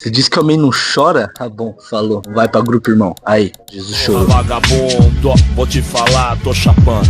Você disse que homem não chora? Tá bom, falou. Vai pra grupo, irmão. Aí, Jesus chorou. Vagabundo, vou te falar, tô chapando.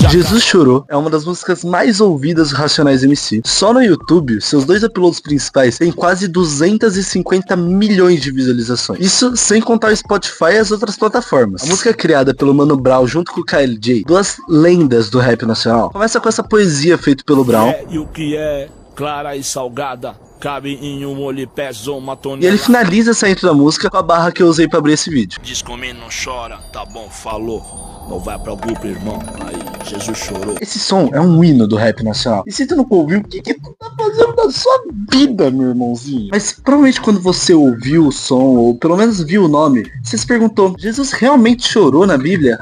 Jesus Chorou é uma das músicas mais ouvidas do Racionais MC. Só no YouTube, seus dois uploads principais têm quase 250 milhões de visualizações. Isso sem contar o Spotify e as outras plataformas. A música é criada pelo Mano Brown junto com o KLJ, duas lendas do rap nacional. Começa com essa poesia feita pelo Brown. E o que é clara e salgada, cabe em um olho e pesa uma tonelada. E ele finaliza essa intro da música com a barra que eu usei pra abrir esse vídeo. Diz comigo, não chora, tá bom, falou. Não vai pra grupo, irmão. Aí, Jesus chorou. Esse som é um hino do rap nacional. E se tu não ouviu, o que tu tá fazendo da sua vida, meu irmãozinho? Mas provavelmente quando você ouviu o som, ou pelo menos viu o nome, você se perguntou, Jesus realmente chorou na Bíblia?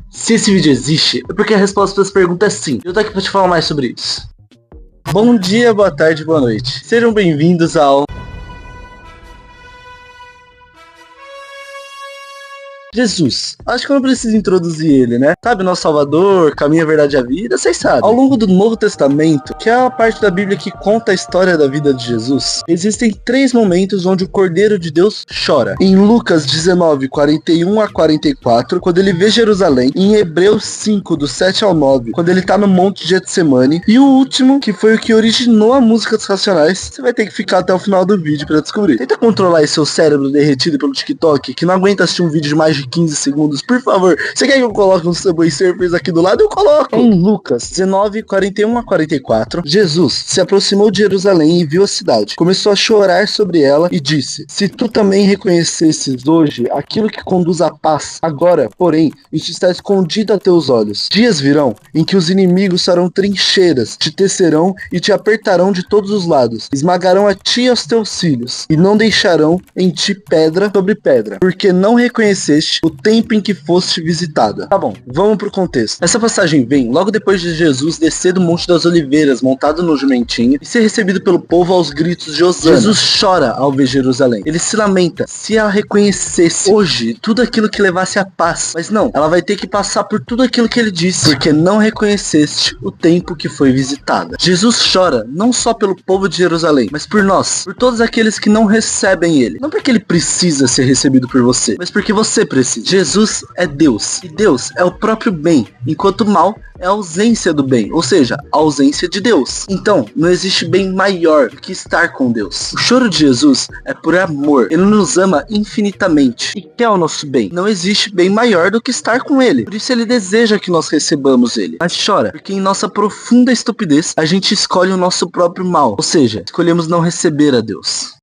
Se esse vídeo existe, é porque a resposta para essa pergunta é sim. Eu tô aqui pra te falar mais sobre isso. Bom dia, boa tarde, boa noite. Sejam bem-vindos ao Jesus. Acho que eu não preciso introduzir ele, né? Sabe, nosso Salvador, caminho, a verdade e a vida, vocês sabem. Ao longo do Novo Testamento, que é a parte da Bíblia que conta a história da vida de Jesus, existem 3 momentos onde o Cordeiro de Deus chora. Em Lucas 19, 41 a 44, quando ele vê Jerusalém. Em Hebreus 5, do 7 ao 9, quando ele tá no Monte de Getsemane. E o último, que foi o que originou a música dos Racionais, você vai ter que ficar até o final do vídeo pra descobrir. Tenta controlar esse seu cérebro derretido pelo TikTok, que não aguenta assistir um vídeo de mais de 15 segundos, por favor. Você quer que eu coloque um Subway Surfers aqui do lado? Eu coloco. Em Lucas 19, 41 a 44, Jesus se aproximou de Jerusalém e viu a cidade. Começou a chorar sobre ela e disse: se tu também reconhecesses hoje aquilo que conduz à paz, agora, porém, isto está escondido a teus olhos. Dias virão em que os inimigos farão trincheiras, te tecerão e te apertarão de todos os lados. Esmagarão a ti e aos teus filhos, e não deixarão em ti pedra sobre pedra, porque não reconheceste o tempo em que foste visitada. Tá bom, vamos pro contexto. Essa passagem vem logo depois de Jesus descer do Monte das Oliveiras montado no jumentinho e ser recebido pelo povo aos gritos de Hosana. Jesus chora ao ver Jerusalém. Ele se lamenta. Se ela reconhecesse hoje tudo aquilo que levasse à paz, mas não, ela vai ter que passar por tudo aquilo que ele disse, porque não reconheceste o tempo que foi visitada. Jesus chora não só pelo povo de Jerusalém, mas por nós, por todos aqueles que não recebem ele. Não porque ele precisa ser recebido por você, mas porque você precisa. Jesus é Deus, e Deus é o próprio bem, enquanto o mal é a ausência do bem, ou seja, a ausência de Deus. Então, não existe bem maior do que estar com Deus. O choro de Jesus é por amor. Ele nos ama infinitamente e quer o nosso bem. Não existe bem maior do que estar com Ele. Por isso Ele deseja que nós recebamos Ele. Mas chora, porque em nossa profunda estupidez, a gente escolhe o nosso próprio mal. Ou seja, escolhemos não receber a Deus.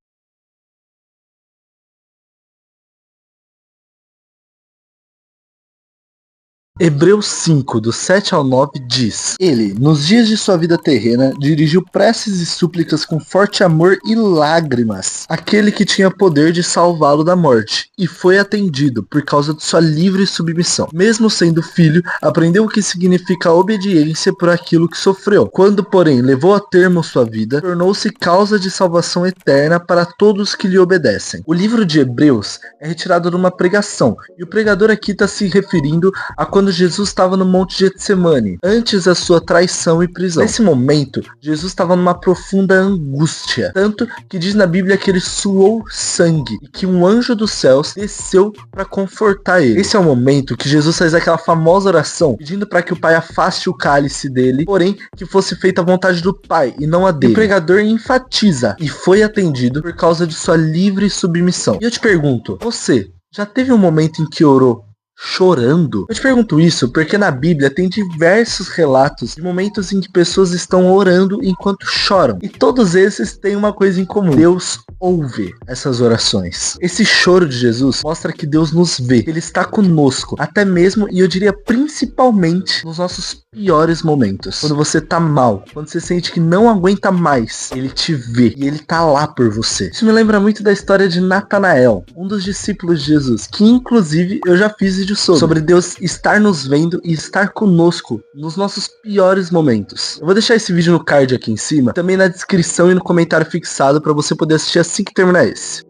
Hebreus 5, do 7 ao 9 diz: ele, nos dias de sua vida terrena, dirigiu preces e súplicas com forte amor e lágrimas àquele que tinha poder de salvá-lo da morte, e foi atendido por causa de sua livre submissão. Mesmo sendo filho, aprendeu o que significa a obediência por aquilo que sofreu. Quando, porém, levou a termo sua vida, tornou-se causa de salvação eterna para todos que lhe obedecem. O livro de Hebreus é retirado de uma pregação, e o pregador aqui está se referindo a quando Jesus estava no Monte Getsemane, antes da sua traição e prisão. Nesse momento, Jesus estava numa profunda angústia, tanto que diz na Bíblia que ele suou sangue e que um anjo dos céus desceu para confortar ele. Esse é o momento que Jesus faz aquela famosa oração, pedindo para que o Pai afaste o cálice dele, porém que fosse feita a vontade do Pai e não a dele. E o pregador enfatiza: e foi atendido por causa de sua livre submissão. E eu te pergunto, você já teve um momento em que orou chorando? Eu te pergunto isso porque na Bíblia tem diversos relatos de momentos em que pessoas estão orando enquanto choram. E todos esses têm uma coisa em comum: Deus ouve essas orações. Esse choro de Jesus mostra que Deus nos vê. Ele está conosco, até mesmo, e eu diria principalmente, nos nossos piores momentos. Quando você tá mal, quando você sente que não aguenta mais, Ele te vê e Ele tá lá por você. Isso me lembra muito da história de Natanael, um dos discípulos de Jesus, que inclusive eu já fiz vídeo sobre Deus estar nos vendo e estar conosco nos nossos piores momentos. Eu vou deixar esse vídeo no card aqui em cima, também na descrição e no comentário fixado para você poder assistir assim que terminar esse.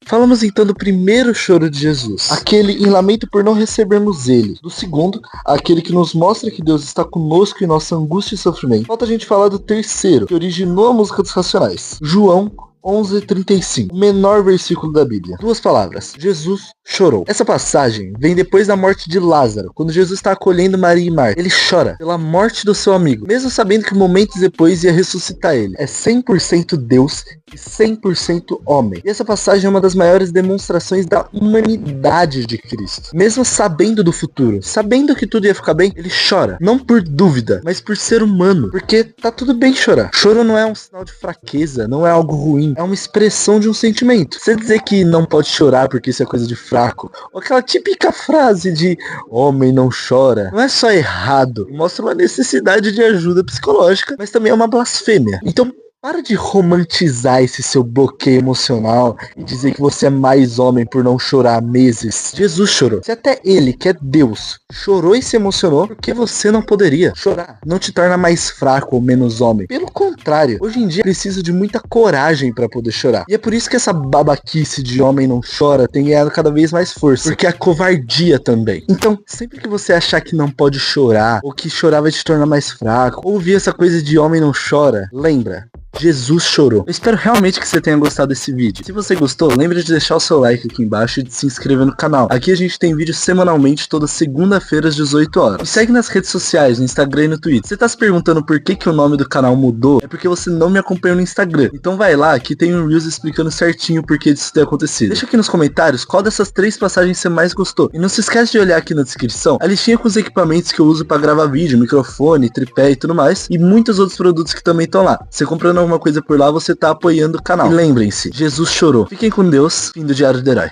Falamos então do primeiro choro de Jesus, aquele em lamento por não recebermos ele. Do segundo, aquele que nos mostra que Deus está conosco em nossa angústia e sofrimento. Falta a gente falar do terceiro, que originou a música dos Racionais, João 11:35, o menor versículo da Bíblia. Duas palavras: Jesus chorou. Essa passagem vem depois da morte de Lázaro, quando Jesus está acolhendo Maria e Marta. Ele chora pela morte do seu amigo, mesmo sabendo que momentos depois ia ressuscitar ele. É 100% Deus e 100% homem. E essa passagem é uma das maiores demonstrações da humanidade de Cristo. Mesmo sabendo do futuro, sabendo que tudo ia ficar bem, ele chora. Não por dúvida, mas por ser humano. Porque tá tudo bem chorar. Choro não é um sinal de fraqueza, não é algo ruim. É uma expressão de um sentimento. Você dizer que não pode chorar porque isso é coisa de fraco, ou aquela típica frase de homem não chora, não é só errado. Mostra uma necessidade de ajuda psicológica, mas também é uma blasfêmia. Então, para de romantizar esse seu bloqueio emocional e dizer que você é mais homem por não chorar há meses. Jesus chorou. Se até ele, que é Deus, chorou e se emocionou, por que você não poderia? Chorar não te torna mais fraco ou menos homem. Pelo contrário, hoje em dia preciso de muita coragem para poder chorar. E é por isso que essa babaquice de homem não chora tem ganhado cada vez mais força. Porque é a covardia também. Então, sempre que você achar que não pode chorar, ou que chorar vai te tornar mais fraco, ou ouvir essa coisa de homem não chora, lembra: Jesus chorou. Eu espero realmente que você tenha gostado desse vídeo. Se você gostou, lembre de deixar o seu like aqui embaixo e de se inscrever no canal. Aqui a gente tem vídeo semanalmente, toda segunda-feira às 18 horas. Me segue nas redes sociais, no Instagram e no Twitter. Você tá se perguntando por que o nome do canal mudou? É porque você não me acompanhou no Instagram. Então vai lá, aqui tem um Reels explicando certinho por que disso ter acontecido. Deixa aqui nos comentários qual dessas 3 passagens você mais gostou. E não se esquece de olhar aqui na descrição a listinha com os equipamentos que eu uso pra gravar vídeo, microfone, tripé e tudo mais. E muitos outros produtos que também estão lá. Você comprando alguma coisa por lá, você tá apoiando o canal. E lembrem-se, Jesus chorou. Fiquem com Deus. Fim do Diário do Herói.